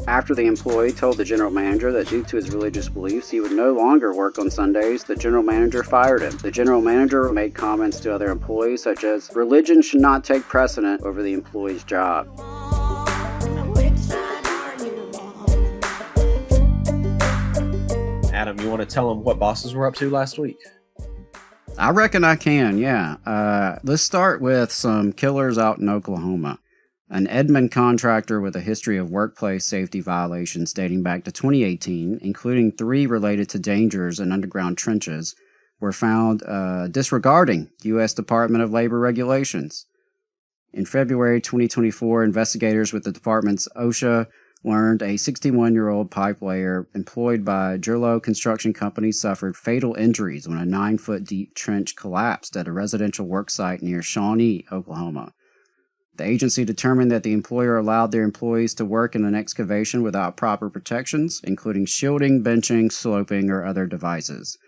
After the employee told the general manager that due to his religious beliefs he would no longer work on Sundays, the general manager fired him. The general manager made comments to other employees such as, "Religion should not take precedent over the employee's job." Adam, you want to tell them what bosses were up to last week? I reckon I can, yeah. Let's start with some killers out in Oklahoma. An Edmond contractor with a history of workplace safety violations dating back to 2018, including 3 related to dangers in underground trenches, were found disregarding U.S. Department of Labor regulations. In February 2024, investigators with the department's OSHA learned a 61-year-old pipe layer employed by Gerlo Construction Company suffered fatal injuries when a 9-foot-deep trench collapsed at a residential work site near Shawnee, Oklahoma. The agency determined that the employer allowed their employees to work in an excavation without proper protections, including shielding, benching, sloping, or other devices.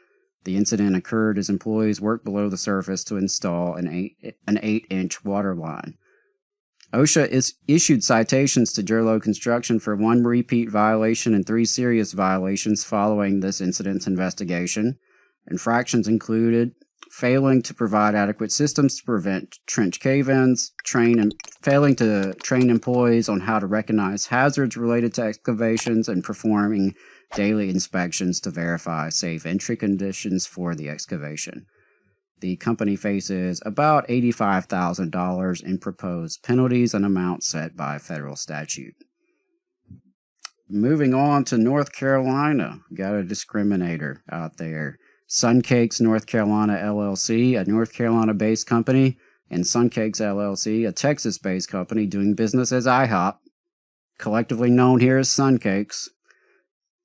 The incident occurred as employees worked below the surface to install an 8-inch water line. OSHA issued citations to Gerlo Construction for 1 repeat violation and 3 serious violations following this incident's investigation. Infractions included failing to provide adequate systems to prevent trench cave-ins, failing to train employees on how to recognize hazards related to excavations, and performing daily inspections to verify safe entry conditions for the excavation. The company faces about $85,000 in proposed penalties, an amount set by federal statute. Moving on to North Carolina, got a discriminator out there. Suncakes North Carolina LLC, a North Carolina-based company, and Suncakes LLC, a Texas-based company doing business as IHOP, collectively known here as Suncakes.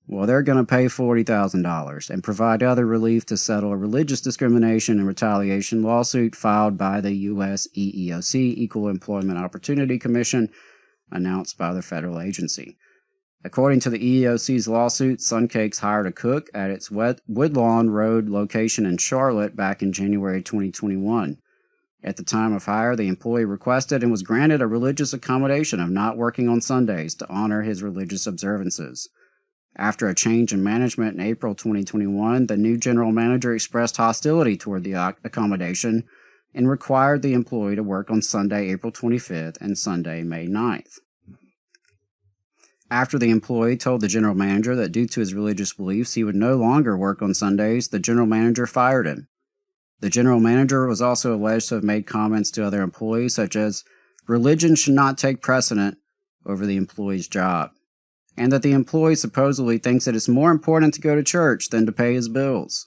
Well, they're going to pay $40,000 and provide other relief to settle a religious discrimination and retaliation lawsuit filed by the U.S. EEOC, Equal Employment Opportunity Commission, announced by the federal agency. According to the EEOC's lawsuit, Suncakes hired a cook at its Woodlawn Road location in Charlotte back in January 2021. At the time of hire, the employee requested and was granted a religious accommodation of not working on Sundays to honor his religious observances. After a change in management in April 2021, the new general manager expressed hostility toward the accommodation and required the employee to work on Sunday, April 25th and Sunday, May 9th. After the employee told the general manager that due to his religious beliefs he would no longer work on Sundays, the general manager fired him. The general manager was also alleged to have made comments to other employees such as, "Religion should not take precedent over the employee's job," and that the employee supposedly thinks that it's more important to go to church than to pay his bills.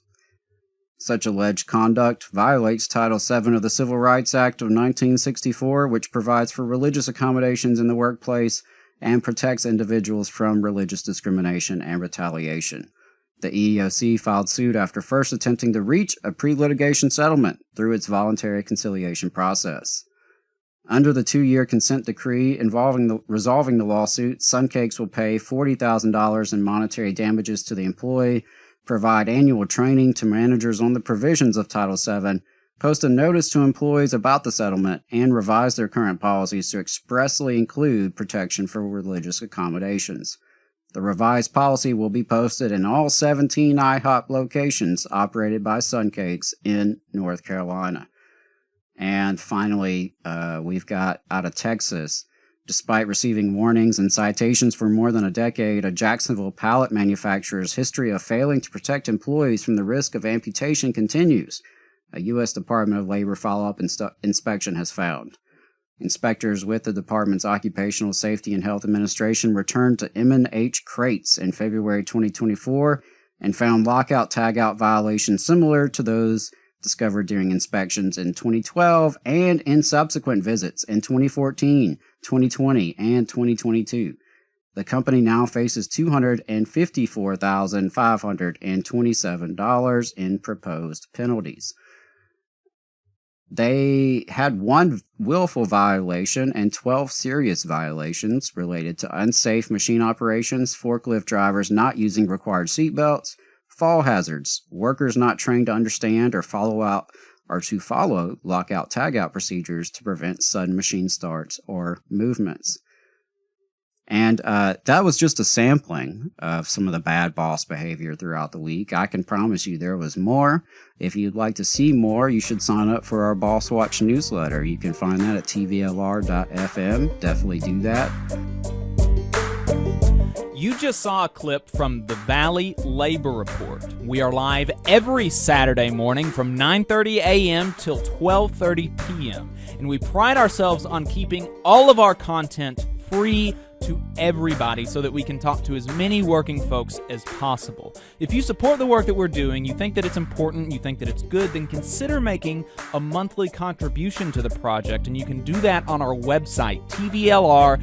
Such alleged conduct violates Title VII of the Civil Rights Act of 1964, which provides for religious accommodations in the workplace and protects individuals from religious discrimination and retaliation. The EEOC filed suit after first attempting to reach a pre-litigation settlement through its voluntary conciliation process. Under the 2-year consent decree resolving the lawsuit, Suncakes will pay $40,000 in monetary damages to the employee, provide annual training to managers on the provisions of Title VII, post a notice to employees about the settlement, and revise their current policies to expressly include protection for religious accommodations. The revised policy will be posted in all 17 IHOP locations operated by Suncakes in North Carolina. And finally, we've got out of Texas. Despite receiving warnings and citations for more than a decade, a Jacksonville pallet manufacturer's history of failing to protect employees from the risk of amputation continues, a U.S. Department of Labor follow-up inspection has found. Inspectors with the department's Occupational Safety and Health Administration returned to M&H crates in February 2024 and found lockout-tagout violations similar to those discovered during inspections in 2012 and in subsequent visits in 2014, 2020, and 2022. The company now faces $254,527 in proposed penalties. They had 1 willful violation and 12 serious violations related to unsafe machine operations, forklift drivers not using required seatbelts, fall hazards, workers not trained to understand or follow lockout tagout procedures to prevent sudden machine starts or movements. And that was just a sampling of some of the bad boss behavior throughout the week. I can promise you there was more. If you'd like to see more, you should sign up for our Boss Watch newsletter. You can find that at tvlr.fm. Definitely do that. You just saw a clip from the Valley Labor Report. We are live every Saturday morning from 9:30 a.m. till 12:30 p.m. And we pride ourselves on keeping all of our content free to everybody so that we can talk to as many working folks as possible. If you support the work that we're doing, you think that it's important, you think that it's good, then consider making a monthly contribution to the project, and you can do that on our website, tvlr.fm.